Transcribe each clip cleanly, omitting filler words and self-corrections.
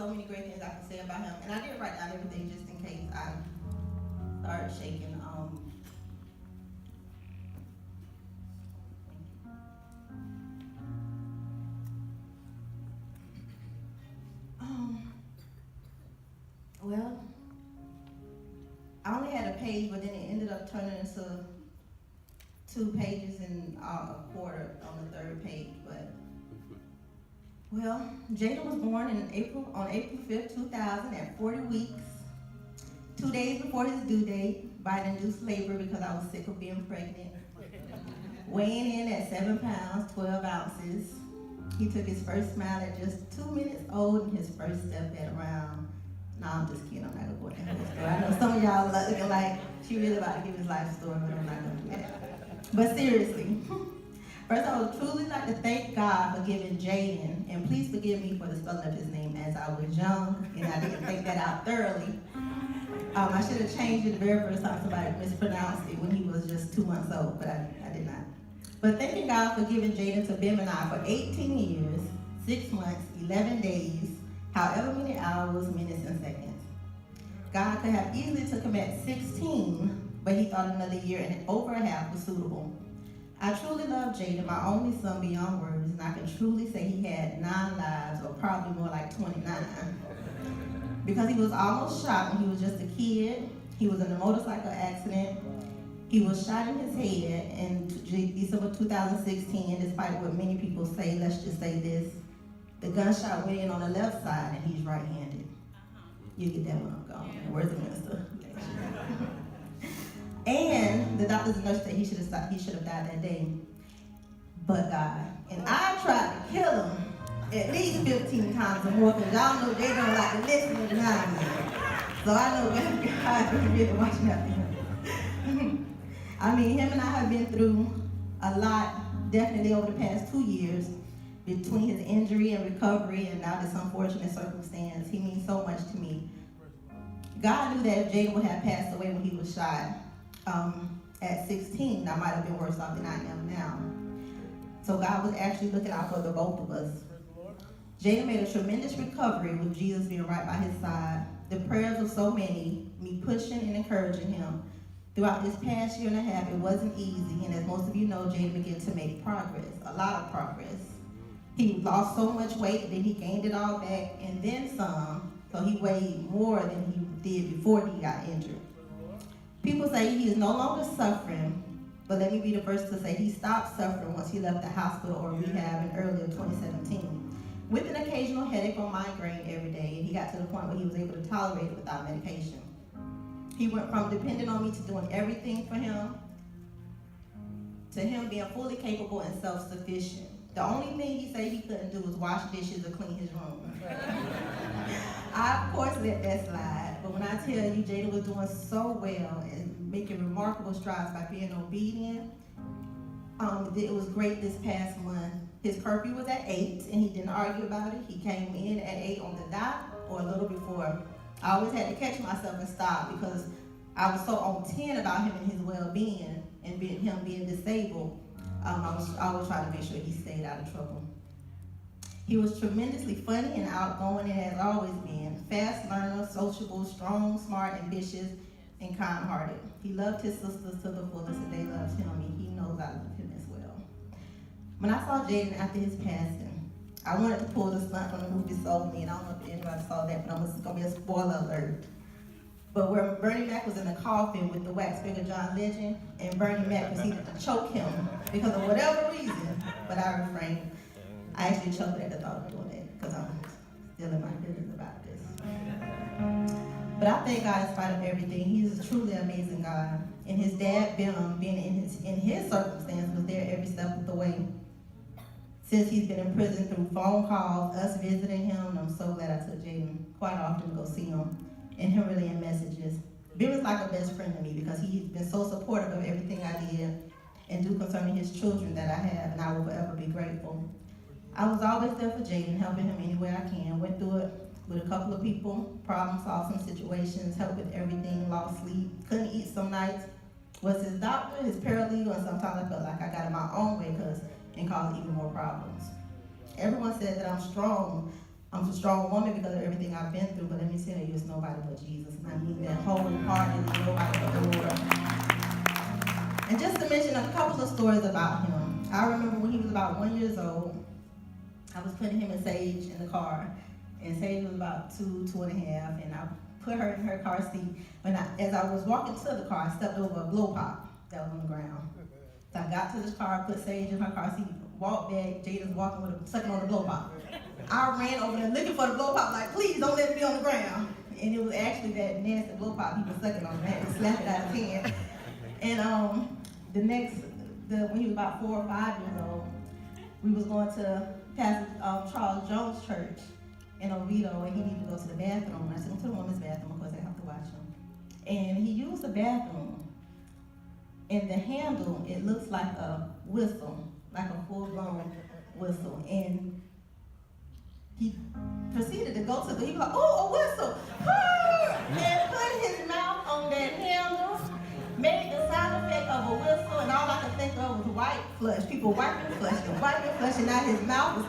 so many great things I can say about him. And I did write down everything just in case I started shaking. Um, well, I only had a page, but then it ended up turning into 2 pages and a quarter on the third page. But well, Jada was born on April 5th, 2000, at 40 weeks, 2 days before his due date, by induced labor because I was sick of being pregnant. Weighing in at 7 pounds, 12 ounces. He took his first smile at just 2 minutes old and his first step at around, no, I'm just kidding, I'm not gonna go into that story. I know some of y'all are looking like she really about to give his life story, but I'm not gonna do that. But seriously, first I would truly like to thank God for giving Jaden, and please forgive me for the spelling of his name as I was young and I didn't think that out thoroughly. I should have changed it the very first time somebody mispronounced it when he was just 2 months old, but I did not. But thanking God for giving Jaden to Bim and I for 18 years, 6 months, 11 days, however many hours, minutes, and seconds. God could have easily took him at 16, but he thought another year and over a half was suitable. I truly love Jaden, my only son beyond words, and I can truly say he had 9 lives, or probably more like 29. Because he was almost shot when he was just a kid. He was in a motorcycle accident. He was shot in his head in December 2016, and despite what many people say, let's just say this, the gunshot went in on the left side and he's right-handed. You get that one, I'm gone. Where's the minister? And the doctors and nurses said he should have died that day. But God, and I tried to kill him at least 15 times or more, because y'all know they don't like to listen to the nine. So I know God is really watching out for him. I mean, him and I have been through a lot, definitely over the past 2 years, between his injury and recovery and now this unfortunate circumstance. He means so much to me. God knew that if Jaden would have passed away when he was shot at 16, I might have been worse off than I am now. So God was actually looking out for the both of us. Jaden made a tremendous recovery with Jesus being right by his side. The prayers of so many, me pushing and encouraging him. Throughout this past year and a half, it wasn't easy, and as most of you know, Jaden began to make progress, a lot of progress. He lost so much weight, then he gained it all back, and then some, so he weighed more than he did before he got injured. People say he is no longer suffering, but let me be the first to say he stopped suffering once he left the hospital or rehab in early 2017. With an occasional headache or migraine every day, and he got to the point where he was able to tolerate it without medication. He went from depending on me to doing everything for him, to him being fully capable and self-sufficient. The only thing he said he couldn't do was wash dishes or clean his room. I, of course, let that slide, but when I tell you Jada was doing so well and making remarkable strides by being obedient, it was great this past month. His curfew was at 8, and he didn't argue about it. He came in at 8 on the dot, or a little before. I always had to catch myself and stop because I was so on 10 about him and his well-being and him being disabled. I was always trying to make sure he stayed out of trouble. He was tremendously funny and outgoing and has always been. Fast learner, sociable, strong, smart, ambitious, and kind-hearted. He loved his sisters to the fullest and they loved him, and he knows I love him as well. When I saw Jaden after his passing, I wanted to pull the stunt from the movie Soul Me, and I don't know if anybody saw that, but it's going to be a spoiler alert. But where Bernie Mac was in the coffin with the wax figure John Legend, and Bernie Mac proceeded to choke him because of whatever reason, but I refrained. I actually choked at the thought of doing it because I'm still in my feelings about this. But I thank God in spite of everything. He's a truly amazing God. And his dad, Bim, being in his circumstance, was there every step of the way. Since he's been in prison, through phone calls, us visiting him, and I'm so glad I took Jaden quite often to go see him, and him relaying messages. Bim is like a best friend to me because he's been so supportive of everything I did and do concerning his children that I have, and I will forever be grateful. I was always there for Jaden, helping him any way I can. Went through it with a couple of people, problem solved some situations, helped with everything, lost sleep, couldn't eat some nights. Was his doctor, his paralegal, and sometimes I felt like I got in my own way and caused even more problems. Everyone said that I'm strong, I'm a strong woman because of everything I've been through, but let me tell you, it's nobody but Jesus. And I mean that wholeheartedly, nobody but the Lord. And just to mention a couple of stories about him. I remember when he was about 1 year old, I was putting him and Sage in the car. And Sage was about 2.5, and I put her in her car seat. As I was walking to the car, I stepped over a blow pop that was on the ground. So I got to this car, put Sage in her car seat, walked back, Jada's walking with sucking on the blow pop. I ran over there looking for the blow pop, like, please don't let it be on the ground. And it was actually that nasty blow pop he was sucking on. I had to slap it out of his hand. And when he was about 4 or 5 years old, we was going to Pastor Charles Jones Church in Oviedo, and he needed to go to the bathroom. I took him to the women's bathroom, of course I have to watch him. And he used the bathroom, and the handle, it looks like a whistle, like a full-blown whistle. And he proceeded to go to he was like, oh, a whistle! And put his mouth on that handle, made the sound effect of a whistle, and all I could think of was white flush. People wiping flush, and now his mouth was...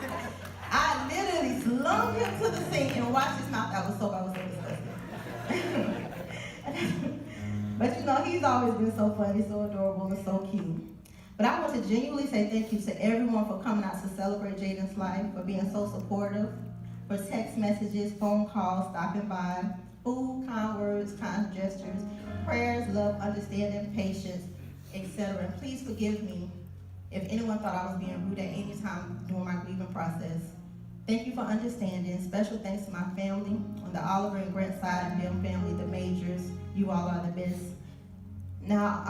I literally slung him to the sink and washed his mouth out with soap. I was so disgusted. But you know, he's always been so funny, so adorable, and so cute. But I want to genuinely say thank you to everyone for coming out to celebrate Jaden's life, for being so supportive, for text messages, phone calls, stopping by, food, kind words, kind gestures, prayers, love, understanding, patience, etc. And please forgive me if anyone thought I was being rude at any time during my grieving process. Thank you for understanding. Special thanks to my family on the Oliver and Grant side, and Bill family, the Majors. You all are the best. Now,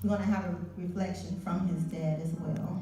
we're going to have a reflection from his dad as well.